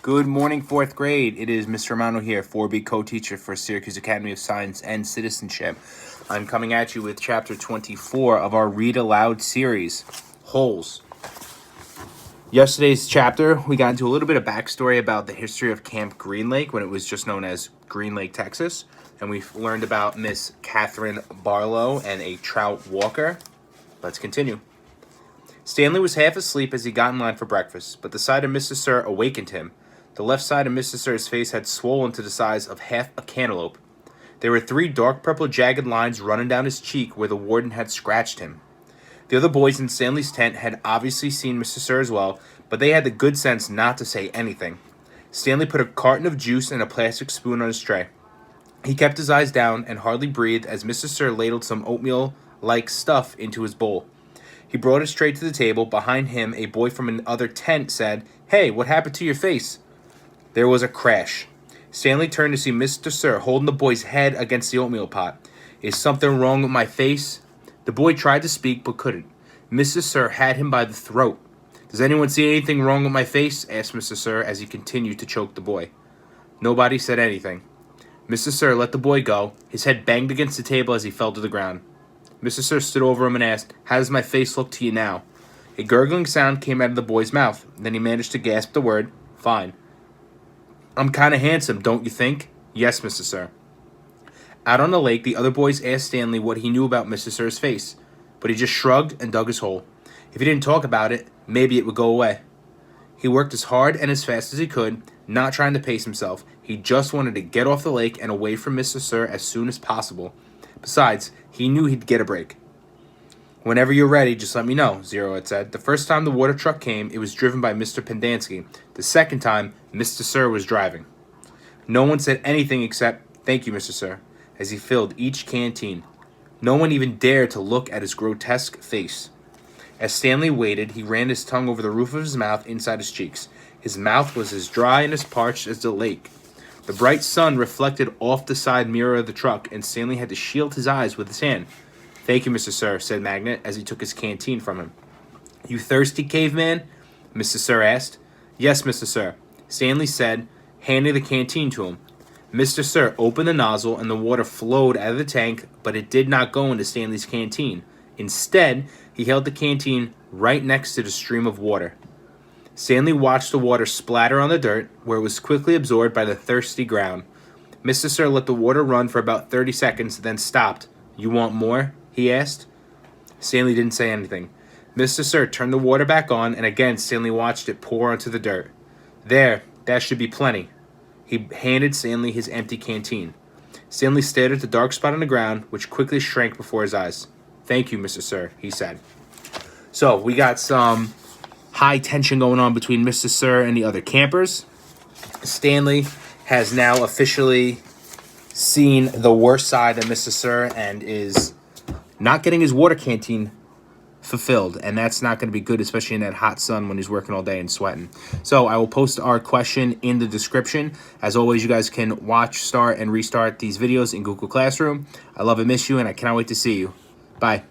Good morning, 4th grade. It is Mr. Romano here, 4B co-teacher for Syracuse Academy of Science and Citizenship. I'm coming at you with Chapter 24 of our Read Aloud series, Holes. Yesterday's chapter, we got into a little bit of backstory about the history of Camp Green Lake when it was just known as Green Lake, Texas. And we've learned about Miss Catherine Barlow and a trout walker. Let's continue. Stanley was half asleep as he got in line for breakfast, but the sight of Mr. Sir awakened him. The left side of Mr. Sir's face had swollen to the size of half a cantaloupe. There were 3 dark purple jagged lines running down his cheek where the warden had scratched him. The other boys in Stanley's tent had obviously seen Mr. Sir as well, but they had the good sense not to say anything. Stanley put a carton of juice and a plastic spoon on his tray. He kept his eyes down and hardly breathed as Mr. Sir ladled some oatmeal-like stuff into his bowl. He brought his tray to the table. Behind him, a boy from another tent said, "Hey, what happened to your face?" There was a crash. Stanley turned to see Mr. Sir holding the boy's head against the oatmeal pot. "Is something wrong with my face?" The boy tried to speak but couldn't. Mr. Sir had him by the throat. "Does anyone see anything wrong with my face?" asked Mr. Sir as he continued to choke the boy. Nobody said anything. Mr. Sir let the boy go. His head banged against the table as he fell to the ground. Mr. Sir stood over him and asked, "How does my face look to you now?" A gurgling sound came out of the boy's mouth. Then he managed to gasp the word, "Fine." "I'm kind of handsome, don't you think?" "Yes, Mr. Sir." Out on the lake, the other boys asked Stanley what he knew about Mr. Sir's face, but he just shrugged and dug his hole. If he didn't talk about it, maybe it would go away. He worked as hard and as fast as he could, not trying to pace himself. He just wanted to get off the lake and away from Mr. Sir as soon as possible. Besides, he knew he'd get a break. "Whenever you're ready, just let me know," Zero had said. The first time the water truck came, it was driven by Mr. Pendansky. The second time, Mr. Sir was driving. No one said anything except, "Thank you, Mr. Sir," as he filled each canteen. No one even dared to look at his grotesque face. As Stanley waited, he ran his tongue over the roof of his mouth inside his cheeks. His mouth was as dry and as parched as the lake. The bright sun reflected off the side mirror of the truck, and Stanley had to shield his eyes with his hand. "Thank you, Mr. Sir," said Magnet as he took his canteen from him. "You thirsty, caveman?" Mr. Sir asked. "Yes, Mr. Sir," Stanley said, handing the canteen to him. Mr. Sir opened the nozzle and the water flowed out of the tank, but it did not go into Stanley's canteen. Instead, he held the canteen right next to the stream of water. Stanley watched the water splatter on the dirt, where it was quickly absorbed by the thirsty ground. Mr. Sir let the water run for about 30 seconds, then stopped. "You want more?" he asked. Stanley didn't say anything. Mr. Sir turned the water back on, and again Stanley watched it pour onto the dirt. "There, that should be plenty." He handed Stanley his empty canteen. Stanley stared at the dark spot on the ground, which quickly shrank before his eyes. "Thank you, Mr. Sir," he said. So we got some high tension going on between Mr. Sir and the other campers. Stanley has now officially seen the worst side of Mr. Sir and is not getting his water canteen fulfilled, and that's not going to be good, especially in that hot sun when he's working all day and sweating. So I will post our question in the description. As always, you guys can watch, start, and restart these videos in Google Classroom. I love and miss you, and I cannot wait to see you. Bye.